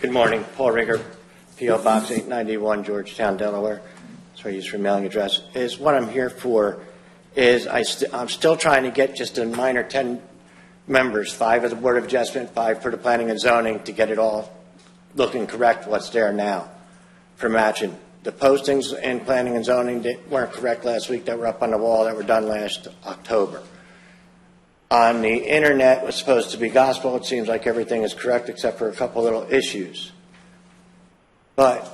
Good morning, Paul Rieger, P.O. Box 891, Georgetown, Delaware. That's where I use for mailing address. Is what I'm here for is I'm still trying to get just a minor 10 members, 5 of the Board of Adjustment, 5 for the Planning and Zoning, to get it all looking correct what's there now for matching. The postings in Planning and Zoning weren't correct last week that were up on the wall that were done last October. On the internet was supposed to be gospel. It seems like everything is correct except for a couple little issues. But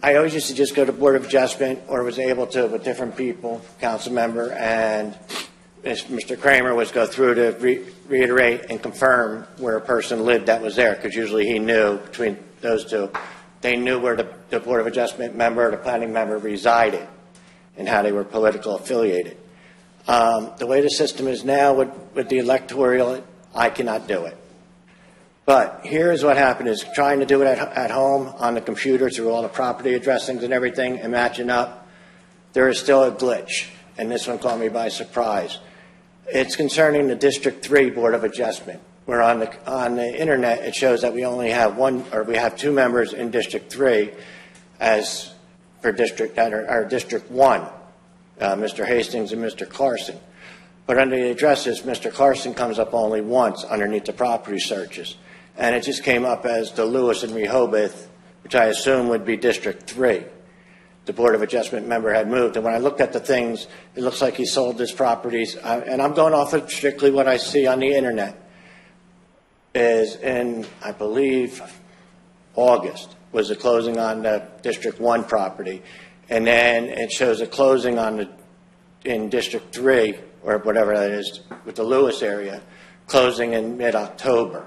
I always used to just go to Board of Adjustment, or was able to with different people, council member, and Mr. Kramer was go through to reiterate and confirm where a person lived that was there, because usually he knew between those two. They knew where the Board of Adjustment member or the planning member resided and how they were political affiliated. The way the system is now with the electoral, I cannot do it. But here's what happened is trying to do it at home on the computer through all the property addressings and everything and matching up, there is still a glitch. And this one caught me by surprise. It's concerning the District 3 Board of Adjustment, where on the internet it shows that we only have we have 2 members in District 3 as for District 1. Mr. Hastings and Mr. Carson. But under the addresses, Mr. Carson comes up only once underneath the property searches. And it just came up as the Lewis and Rehoboth, which I assume would be District 3. The Board of Adjustment member had moved. And when I looked at the things, it looks like he sold his properties. And I'm going off of strictly what I see on the internet. Is in, I believe, August was the closing on the District 1 property. And then it shows a closing in District 3, or whatever that is, with the Lewis area, closing in mid-October.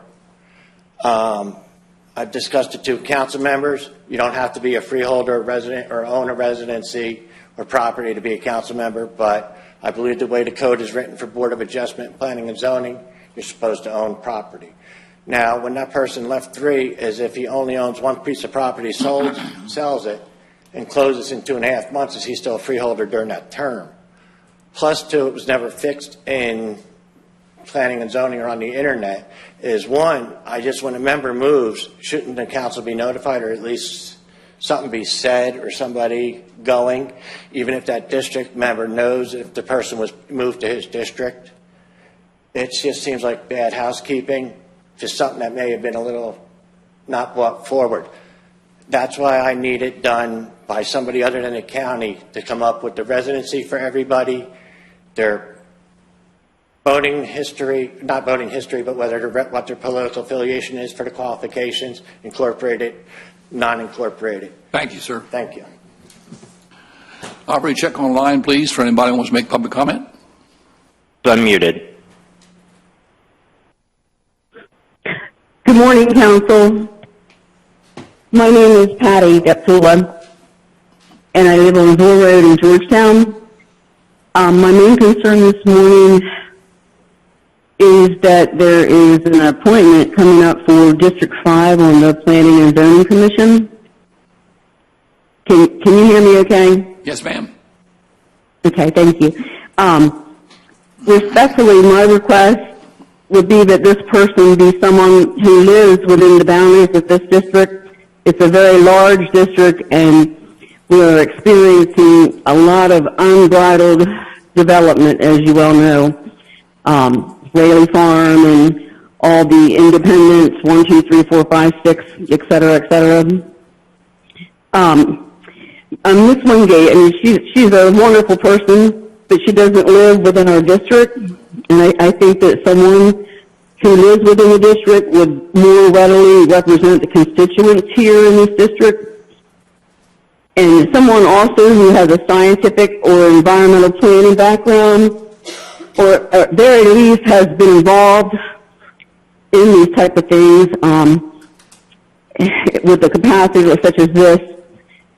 I've discussed it to council members. You don't have to be a freeholder, resident, or own a residency or property to be a council member, but I believe the way the code is written for Board of Adjustment, Planning and Zoning, you're supposed to own property. Now, when that person left 3, is if he only owns one piece of property, sells it, and closes in 2.5 months, is he still a freeholder during that term? Plus 2, it was never fixed in Planning and Zoning or on the internet, is 1, when a member moves, shouldn't the council be notified, or at least something be said, or somebody going, even if that district member knows if the person was moved to his district? It just seems like bad housekeeping, just something that may have been a little not brought forward. That's why I need it done by somebody other than the county to come up with the residency for everybody, their voting history, not voting history, but what their political affiliation is for the qualifications, incorporated, non-incorporated. Thank you, sir. Thank you. Operator, check online, please, for anybody who wants to make public comment. Unmuted. Good morning, Council. My name is Patti, Deptula, and I live on Bull Road in Georgetown. My main concern this morning is that there is an appointment coming up for District 5 on the Planning and Zoning Commission. Can you hear me okay? Yes, ma'am. Okay, thank you. Respectfully, my request would be that this person be someone who lives within the boundaries of this district. It's a very large district, and we are experiencing a lot of unbridled development, as you well know. Whaley Farm and all the independents, 1, 2, 3, 4, 5, 6, et cetera, et cetera. Miss Wingate, I mean, she's a wonderful person, but she doesn't live within our district, and I think that someone who lives within the district would more readily represent the constituents here in this district. And someone also who has a scientific or environmental planning background, or at very least has been involved in these type of things with the capacity such as this,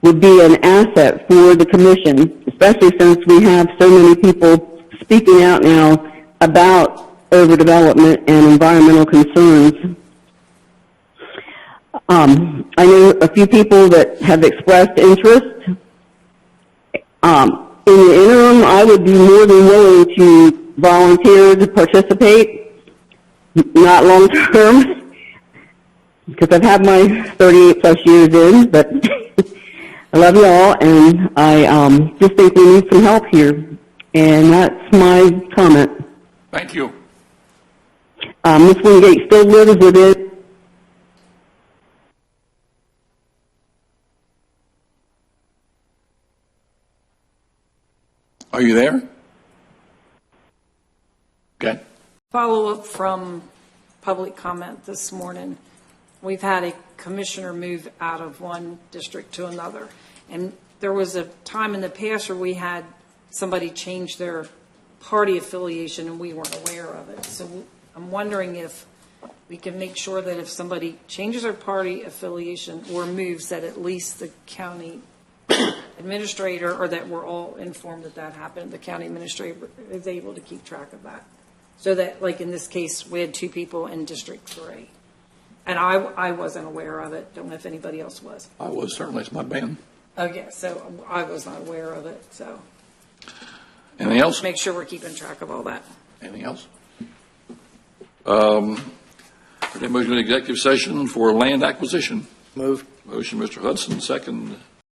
would be an asset for the commission, especially since we have so many people speaking out now about overdevelopment and environmental concerns. I know a few people that have expressed interest. In the interim, I would be more than willing to volunteer to participate, not long term. because I've had my 38 plus years in, but I love you all, and I just think we need some help here, and that's my comment. Thank you. Ms. Wingate still lives with it. Are you there? Okay. Follow-up from public comment this morning. We've had a commissioner move out of one district to another. And there was a time in the past where we had somebody change their party affiliation and we weren't aware of it. So I'm wondering if we can make sure that if somebody changes their party affiliation or moves, that at least the county administrator, or that we're all informed that that happened, the county administrator is able to keep track of that. So that, like in this case, we had 2 people in District 3. And I wasn't aware of it. Don't know if anybody else was. I was, certainly. It's my band. Okay, so I was not aware of it, so Anything else? make sure we're keeping track of all that. Anything else? Motion to executive session for land acquisition. Move. Motion, Mr. Hudson, second,